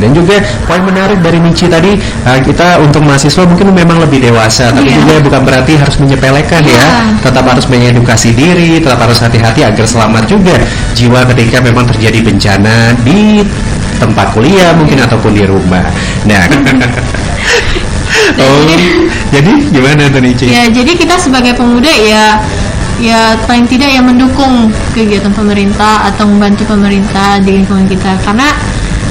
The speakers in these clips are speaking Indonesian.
Dan juga poin menarik dari Nici tadi, kita untuk mahasiswa mungkin memang lebih dewasa, tapi juga bukan berarti harus menyepelekan ya. Tetap harus mengedukasi diri, tetap harus hati-hati agar selamat juga jiwa ketika memang terjadi bencana di tempat kuliah mungkin ataupun di rumah. Nah, jadi gimana tuh Nici? Ya, jadi kita sebagai pemuda ya paling tidak ya mendukung kegiatan pemerintah atau membantu pemerintah di lingkungan kita, karena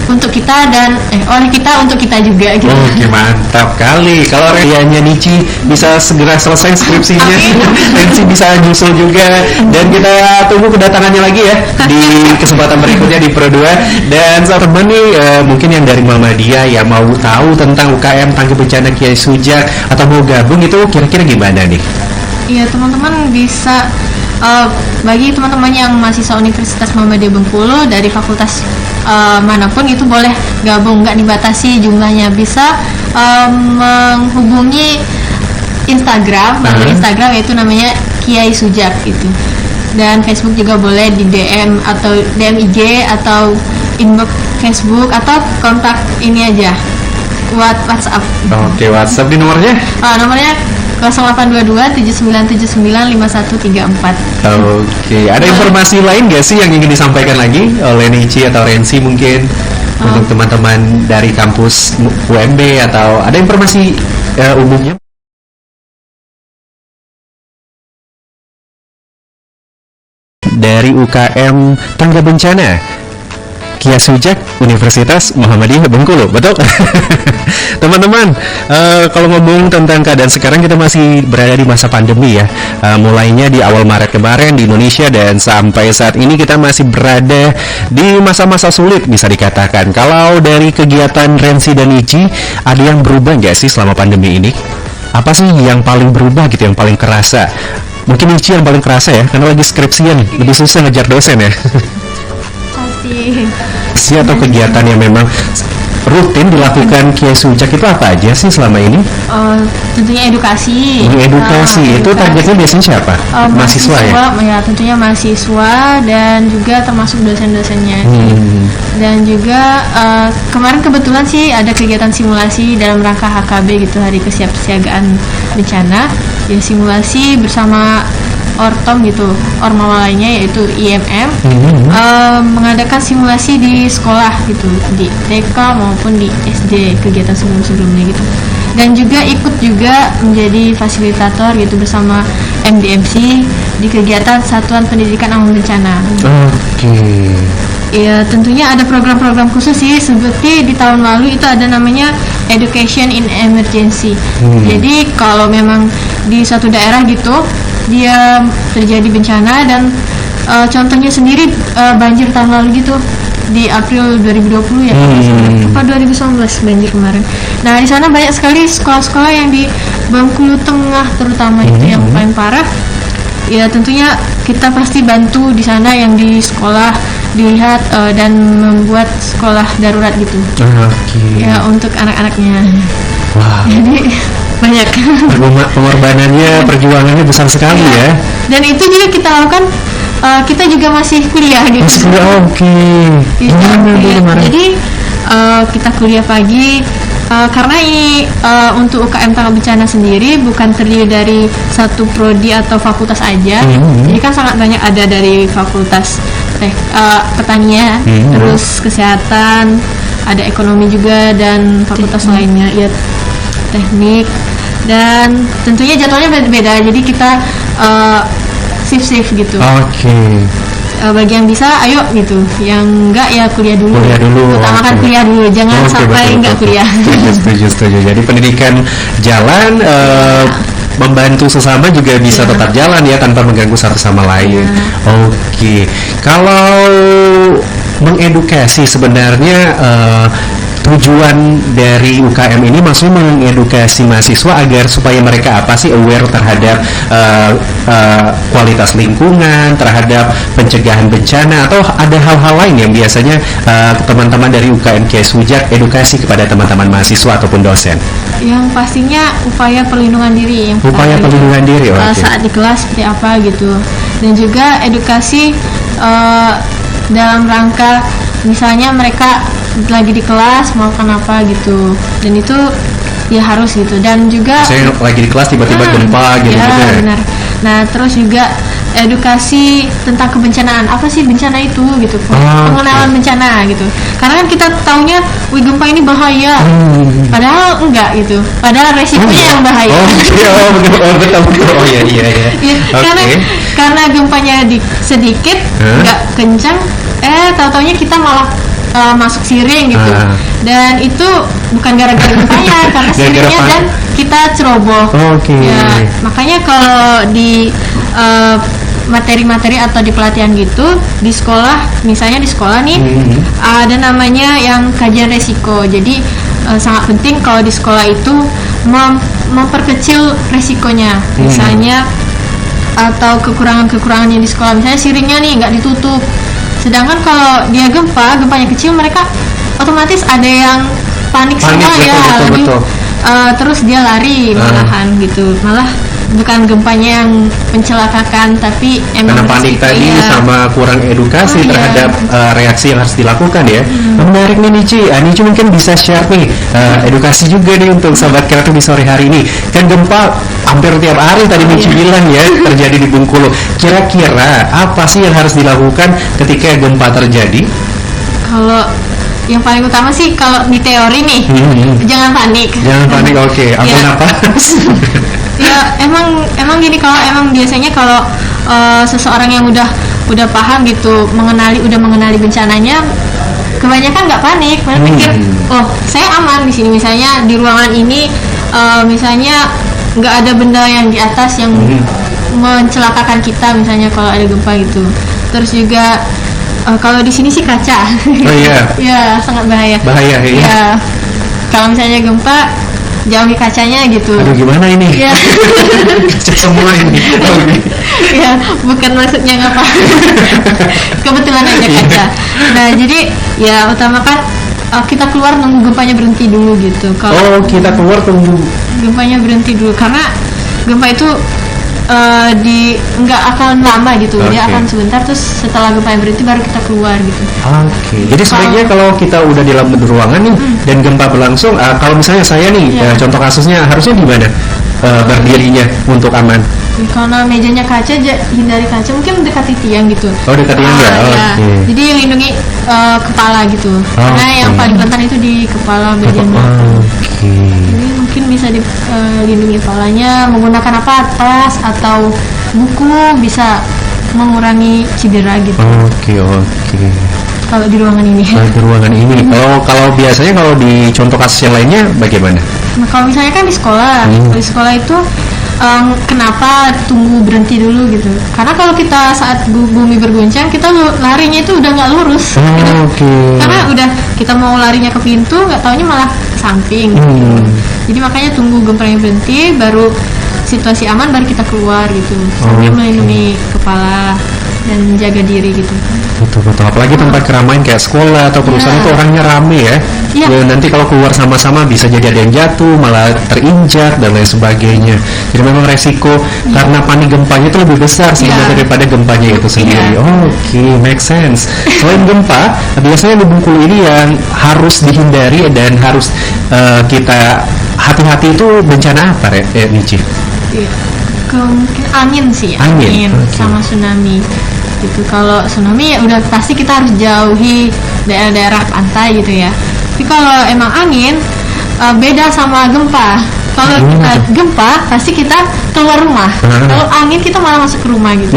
untuk kita dan oleh kita untuk kita juga gitu. Oke, mantap kali. Kalau Rianya Nici bisa segera selesai skripsinya, Rensi bisa nyusul juga, dan kita tunggu kedatangannya lagi ya di kesempatan berikutnya di Pro 2. Dan teman nih mungkin yang dari Muhammadiyah yang mau tahu tentang UKM Tangguh Bencana Kiai Sujak atau mau gabung itu kira-kira gimana nih? Iya, teman-teman bisa bagi teman-teman yang mahasiswa Universitas Muhammadiyah Bengkulu dari fakultas manapun itu boleh gabung, nggak dibatasi jumlahnya. Bisa menghubungi Instagram, Instagram yaitu namanya Kiai Sujak itu. Dan Facebook juga boleh di DM atau DM IG atau inbox Facebook atau kontak ini aja WhatsApp. Oke, WhatsApp di nomornya? Nomornya 0822 7979 5134. Oke, ada informasi lain nggak sih yang ingin disampaikan lagi oleh Nici atau Rensi mungkin untuk teman-teman dari kampus UMB, atau ada informasi umumnya dari UKM Tangga Bencana Kiai Sujak Universitas Muhammadiyah Bengkulu, betul? Teman-teman, kalau ngomong tentang keadaan sekarang, kita masih berada di masa pandemi ya. Mulainya di awal Maret kemarin di Indonesia dan sampai saat ini kita masih berada di masa-masa sulit bisa dikatakan. Kalau dari kegiatan Rensi dan Nici, ada yang berubah nggak sih selama pandemi ini? Apa sih yang paling berubah gitu, yang paling kerasa? Mungkin Nici yang paling kerasa ya, karena lagi skripsian, lebih susah ngejar dosen ya. Atau kegiatan yang memang rutin dilakukan Kiai Sujak itu apa aja sih selama ini? Tentunya edukasi. Itu targetnya biasanya siapa? Mahasiswa ya? Ya, tentunya mahasiswa dan juga termasuk dosen-dosennya. Dan juga kemarin kebetulan sih ada kegiatan simulasi dalam rangka HKB gitu, Hari Kesiapsiagaan Bencana. Ya, simulasi bersama Ortom gitu, ormawa lainnya yaitu IMM, mengadakan simulasi di sekolah gitu, di TK maupun di SD, kegiatan sebelum-sebelumnya gitu. Dan juga ikut juga menjadi fasilitator gitu bersama MDMC di kegiatan Satuan Pendidikan Aman Bencana. Oke. Ya, tentunya ada program-program khusus sih, seperti di tahun lalu itu ada namanya Education in Emergency. Jadi kalau memang di suatu daerah gitu dia terjadi bencana dan contohnya sendiri banjir tahun lalu gitu di April 2020 ya, apa 2019 banjir kemarin. Nah, di sana banyak sekali sekolah-sekolah yang di Bengkulu Tengah terutama itu yang paling parah. Ya, tentunya kita pasti bantu di sana yang di sekolah, dilihat dan membuat sekolah darurat gitu. Ya, untuk anak-anaknya. Wah. Jadi banyak pengorbanannya, perjuangannya besar sekali ya. Dan itu juga kita lakukan, kita juga masih kuliah gitu. Oke. Jadi kita kuliah pagi karena ini untuk UKM Tangguh Bencana sendiri bukan terdiri dari satu prodi atau fakultas aja. Jadi kan sangat banyak, ada dari fakultas pertanian, terus kesehatan, ada ekonomi juga, dan fakultas lainnya ya teknik. Dan tentunya jadwalnya beda-beda, jadi kita shift gitu. Bagi yang bisa ayo gitu, yang enggak ya kuliah dulu. Utamakan kuliah dulu, jangan sampai enggak kuliah. Setuju. Jadi pendidikan jalan, membantu sesama juga bisa tetap jalan ya, tanpa mengganggu satu sama lain. Oke. Kalau mengedukasi sebenarnya tujuan dari UKM ini maksudnya mengedukasi mahasiswa agar supaya mereka apa sih aware terhadap kualitas lingkungan, terhadap pencegahan bencana, atau ada hal-hal lain yang biasanya teman-teman dari UKM Kiai Sujak edukasi kepada teman-teman mahasiswa ataupun dosen? Yang pastinya upaya perlindungan diri, perlindungan diri saat di kelas seperti apa gitu, dan juga edukasi dalam rangka misalnya mereka lagi di kelas mau kenapa gitu, dan itu ya harus gitu. Dan juga Saya lagi di kelas tiba-tiba gempa gitu ya, gitu ya. benar. Nah terus juga edukasi tentang kebencanaan, apa sih bencana itu gitu, pengenalan bencana gitu. Karena kan kita taunya, wih gempa ini bahaya, padahal enggak gitu, padahal resikonya yang bahaya. Betul. Oh iya. Ya, karena gempanya sedikit, nggak kencang, tahu-taunya kita malah masuk siring gitu. Dan itu bukan gara-gara gempanya, karena siringnya dan kita ceroboh. Ya, makanya kalau di materi-materi atau di pelatihan gitu di sekolah, misalnya di sekolah nih ada namanya yang kajian resiko. Jadi sangat penting kalau di sekolah itu memperkecil resikonya, misalnya atau kekurangan-kekurangannya di sekolah, misalnya siringnya nih nggak ditutup, sedangkan kalau dia gempanya kecil, mereka otomatis ada yang panik semua ya, betul. Terus dia lari malahan gitu, malah bukan gempanya yang mencelakakan, tapi emang karena panik tadi sama kurang edukasi terhadap reaksi yang harus dilakukan ya. Menarik nih Nici mungkin bisa share nih edukasi juga nih untuk sahabat kreatif di sore hari ini. Kan gempa hampir tiap hari tadi Nici bilang ya terjadi di Bengkulu. Kira-kira apa sih yang harus dilakukan ketika gempa terjadi? Kalau yang paling utama sih kalau di teori nih, jangan panik. Oke. Ambil napas. Ya emang gini, kalau emang biasanya kalau seseorang yang udah paham gitu, udah mengenali bencananya, kebanyakan nggak panik, mereka pikir oh saya aman di sini, misalnya di ruangan ini misalnya nggak ada benda yang di atas yang mencelakakan kita, misalnya kalau ada gempa gitu. Terus juga kalau di sini sih kaca. Oh iya. Ya sangat bahaya. Ya kalau misalnya gempa, jauhi kacanya gitu. Aduh gimana ini? Ya. Kaca semua ini. Ya bukan maksudnya ngapa. Kebetulan aja kaca. Nah jadi ya utamakan kita keluar nunggu gempanya berhenti dulu gitu. Kalau kita keluar tunggu gempanya berhenti dulu, karena gempa itu nggak akan lama gitu, dia akan sebentar, terus setelah gempa yang berhenti baru kita keluar gitu. Jadi sebaiknya kalau kita udah di dalam ruangan nih dan gempa berlangsung, kalau misalnya saya nih contoh kasusnya harusnya di mana berdirinya untuk aman? Karena mejanya kaca, hindari kaca, mungkin dekati tiang gitu. Oh dekat tiang ya. Jadi yang lindungi kepala gitu, karena yang paling rentan itu di kepala bagian belakang. Jadi mungkin bisa dilindungi kepalanya menggunakan tas atau buku, bisa mengurangi cedera gitu. Kalau di ruangan ini. Kalau biasanya kalau di contoh kasus yang lainnya bagaimana? Nah kalau misalnya kan di sekolah, di sekolah itu kenapa tunggu berhenti dulu gitu? Karena kalau kita saat bumi berguncang, kita larinya itu udah nggak lurus. Karena udah kita mau larinya ke pintu, nggak taunya malah ke samping. Jadi makanya tunggu gempanya berhenti, baru situasi aman, baru kita keluar gitu, sambil melindungi kepala dan jaga diri gitu. Betul. Apalagi tempat keramaian kayak sekolah atau perusahaan itu orangnya rame ya. Nanti kalau keluar sama-sama bisa jadi ada yang jatuh, malah terinjak dan lain sebagainya. Jadi memang resiko karena panik gempanya itu lebih besar sebenarnya daripada gempanya itu sendiri. Make sense. Selain gempa, biasanya di Bengkulu ini yang harus dihindari dan harus kita hati-hati itu bencana apa Nici? Mungkin angin sih, sama tsunami gitu. Kalau tsunami ya udah pasti kita harus jauhi daerah-daerah pantai gitu ya. Tapi kalau emang angin beda sama gempa. Kalau kita gempa pasti kita keluar rumah. Kalau angin kita malah masuk ke rumah gitu.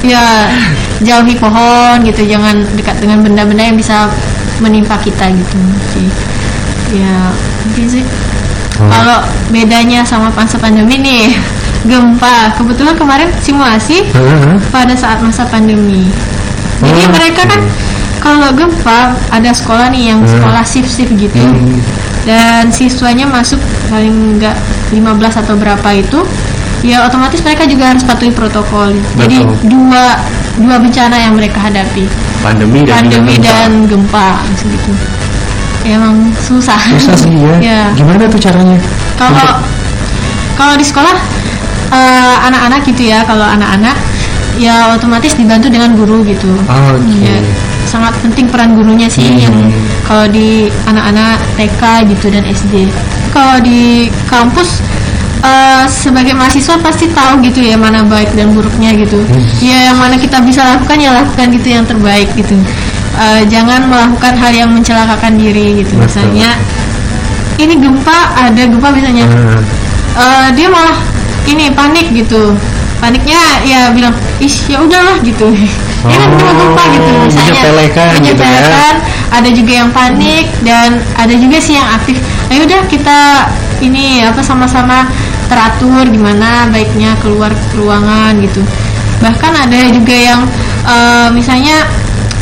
Ya jauhi pohon gitu, jangan dekat dengan benda-benda yang bisa menimpa kita gitu sih. Ya mungkin sih. Kalau bedanya sama masa pandemi nih, gempa kebetulan kemarin simulasi pada saat masa pandemi. Jadi mereka kan kalau gempa ada sekolah nih yang sekolah shift gitu, dan siswanya masuk paling enggak 15 atau berapa itu, ya otomatis mereka juga harus patuhi protokol. Jadi dua bencana yang mereka hadapi, pandemi dan gempa gitu. Emang susah sih ya. Gimana tuh caranya? Kalau di sekolah anak-anak gitu ya, kalau anak-anak ya otomatis dibantu dengan guru gitu. Ya, sangat penting peran gurunya sih yang kalau di anak-anak TK gitu dan SD. Kalau di kampus sebagai mahasiswa pasti tahu gitu ya mana baik dan buruknya gitu. Ya yang mana kita bisa lakukan ya lakukan gitu yang terbaik gitu. Jangan melakukan hal yang mencelakakan diri gitu. Betul. Misalnya ini ada gempa misalnya. Dia malah ini panik gitu. Paniknya ya bilang, ya udahlah gitu. Ini kan cuma gempa gitu misalnya. Menyepelekan gitu ya. Ada juga yang panik dan ada juga sih yang aktif. Ayo udah kita ini sama-sama teratur gimana baiknya keluar ke ruangan gitu. Bahkan ada juga yang misalnya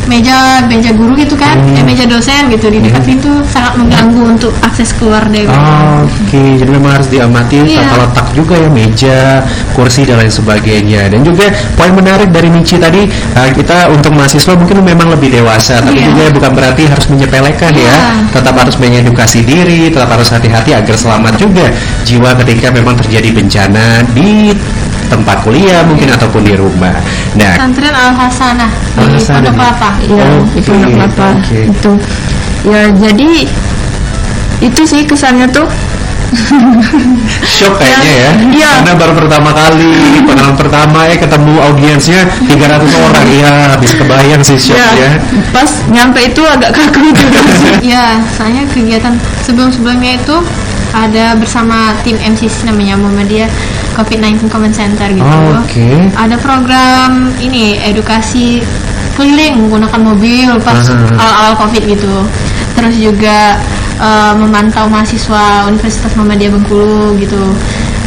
meja guru gitu kan, meja dosen gitu di dekat pintu sangat mengganggu untuk akses keluar dari ruangan. Oke, jadi memang harus diamati tata letak juga ya, meja, kursi dan lain sebagainya. Dan juga poin menarik dari Michi tadi, kita untuk mahasiswa mungkin memang lebih dewasa, tapi juga bukan berarti harus menyepelekan ya. Tetap harus mengedukasi diri, tetap harus hati-hati agar selamat juga jiwa ketika memang terjadi bencana di tempat kuliah mungkin ataupun di rumah. Nah, Pesantren Al Hasanah di Pondok Kelapa. Iya, di Pondok Kelapa. Itu. Ya, jadi itu sih kesannya tuh shock kayaknya ya. Iya. Karena baru pertama kali, pengalaman pertama ketemu audiensnya 300 orang. Iya, bisa kebayang sih shock ya. Pas nyampe itu agak kaku juga sih. Ya, soalnya kegiatan sebelumnya itu ada bersama tim MCC namanya Muhammadiyah COVID-19 Command Center gitu. Oke. Ada program ini edukasi keliling menggunakan mobil pas awal-awal COVID gitu. Terus juga memantau mahasiswa Universitas Muhammadiyah Bengkulu gitu.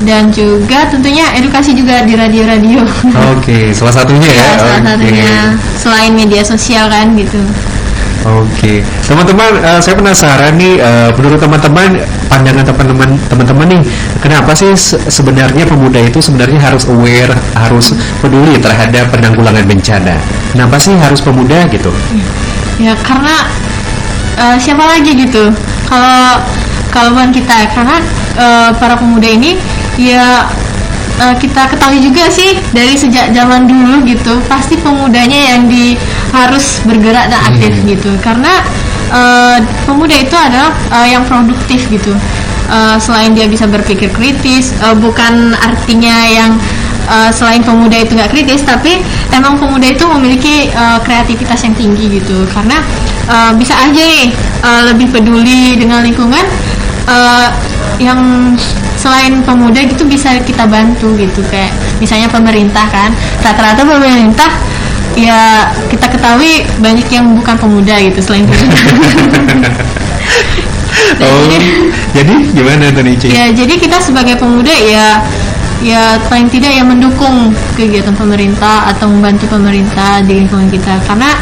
Dan juga tentunya edukasi juga di radio-radio. Oke, salah satunya ya. Salah satunya selain media sosial kan gitu. Oke, teman-teman, saya penasaran nih, menurut teman-teman, pandangan teman-teman nih, kenapa sih sebenarnya pemuda itu sebenarnya harus aware, harus peduli terhadap penanggulangan bencana? Kenapa sih harus pemuda gitu? Ya karena siapa lagi gitu? Kalau bukan kita, karena para pemuda ini ya kita ketahui juga sih dari sejak zaman dulu gitu, pasti pemudanya yang harus bergerak dan aktif gitu, karena pemuda itu adalah yang produktif gitu. Selain dia bisa berpikir kritis, bukan artinya yang selain pemuda itu nggak kritis, tapi emang pemuda itu memiliki kreativitas yang tinggi gitu, karena bisa aja nih lebih peduli dengan lingkungan. Yang selain pemuda gitu bisa kita bantu gitu, kayak misalnya pemerintah kan, rata-rata pemerintah ya kita ketahui banyak yang bukan pemuda gitu selain pemuda. Jadi gimana tuh Nici? Ya jadi kita sebagai pemuda ya paling tidak ya mendukung kegiatan pemerintah atau membantu pemerintah di lingkungan kita, karena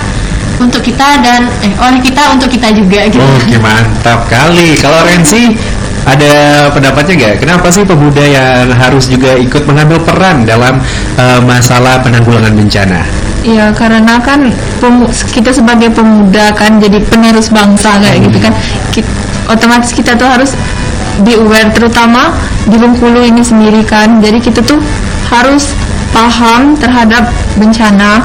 untuk kita dan oleh kita untuk kita juga gitu. Oke, mantap kali. Kalau Rensi ada pendapatnya nggak? Kenapa sih pemuda yang harus juga ikut mengambil peran dalam masalah penanggulangan bencana? Ya karena kan kita sebagai pemuda kan jadi penerus bangsa kayak gitu kan. Otomatis kita tuh harus di aware, terutama di Bengkulu ini sendiri kan. Jadi kita tuh harus paham terhadap bencana.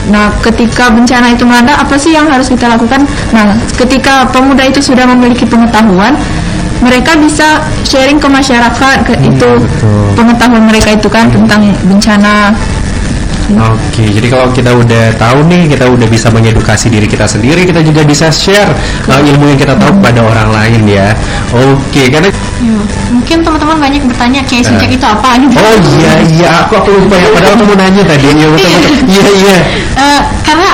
Nah, ketika bencana itu melanda, apa sih yang harus kita lakukan? Nah, ketika pemuda itu sudah memiliki pengetahuan, mereka bisa sharing ke masyarakat itu pengetahuan mereka itu kan tentang bencana. Oke, jadi kalau kita udah tahu nih, kita udah bisa mengedukasi diri kita sendiri, kita juga bisa share ilmu yang kita tahu kepada orang lain ya. Oke, karena mungkin teman-teman banyak bertanya Kiai Sujak itu apa gitu. Oh iya, aku lupa ya, padahal aku mau nanya tadi. Iya betul. Iya. Karena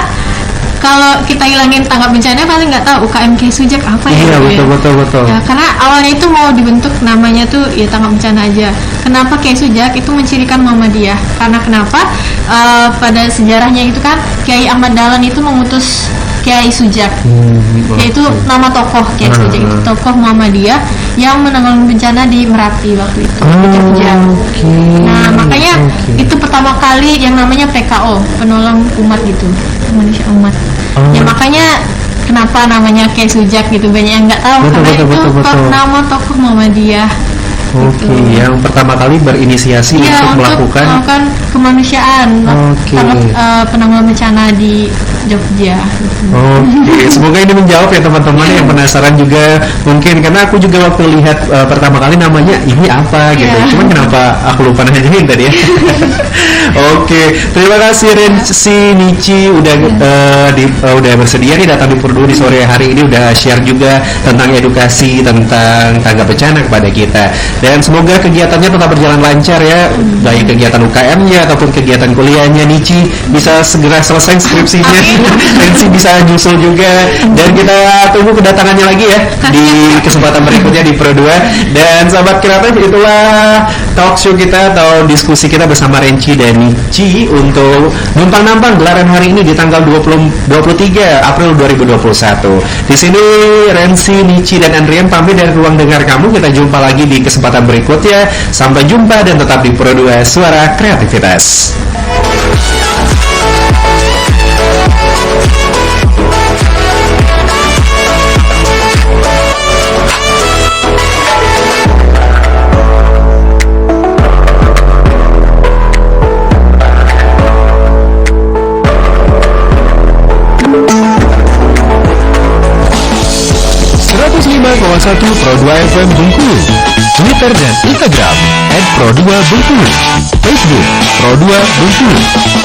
kalau kita hilangin tanggap bencana paling nggak tahu UKM Kiai Sujak apa ya. Iya betul. Ya, karena awalnya itu mau dibentuk namanya tuh ya tanggap bencana aja. Kenapa Kiai Sujak itu mencirikan Muhammadiyah? Karena kenapa? Pada sejarahnya itu kan Kiai Ahmad Dahlan itu mengutus Kiai Sujak, yaitu nama tokoh Kiai Sujak itu tokoh Muhammadiyah yang menanggulangi bencana di Merapi waktu itu. Nah makanya itu pertama kali yang namanya PKO, penolong umat gitu, manusia umat. Ya makanya kenapa namanya Kiai Sujak gitu, banyak yang nggak tahu karena itu nama tokoh Muhammadiyah. Oke, yang pertama kali berinisiasi untuk melakukan kemanusiaan, penanggulangan bencana di Jogja. Oke, semoga ini menjawab ya teman-teman yang penasaran juga mungkin, karena aku juga waktu lihat pertama kali namanya ini apa gitu. Iya. Cuman kenapa aku lupa nanyain tadi ya. Oke, terima kasih Rensi Nici udah bersedia nih datang di Purdue di sore hari ini, udah share juga tentang edukasi tentang tangga bencana kepada kita. Dan semoga kegiatannya tetap berjalan lancar ya, baik kegiatan UKM-nya ataupun kegiatan kuliahnya. Nici bisa segera selesai skripsinya. Rensi bisa nyusul juga, dan kita tunggu kedatangannya lagi ya di kesempatan berikutnya di Pro 2. Dan sahabat kreatif, itulah talk show kita atau diskusi kita bersama Renci dan Nici untuk numpang-nampang gelaran hari ini di tanggal 23 April 2021. Di sini Rensi, Nici, dan Andrian pamit dari ruang dengar kamu. Kita jumpa lagi di kesempatan berikutnya. Sampai jumpa dan tetap di Pro 2, suara kreativitas. Pro 2 FM Bengkulu, Twitter dan Instagram @Pro2 Bengkulu, Facebook Pro 2 Bengkulu.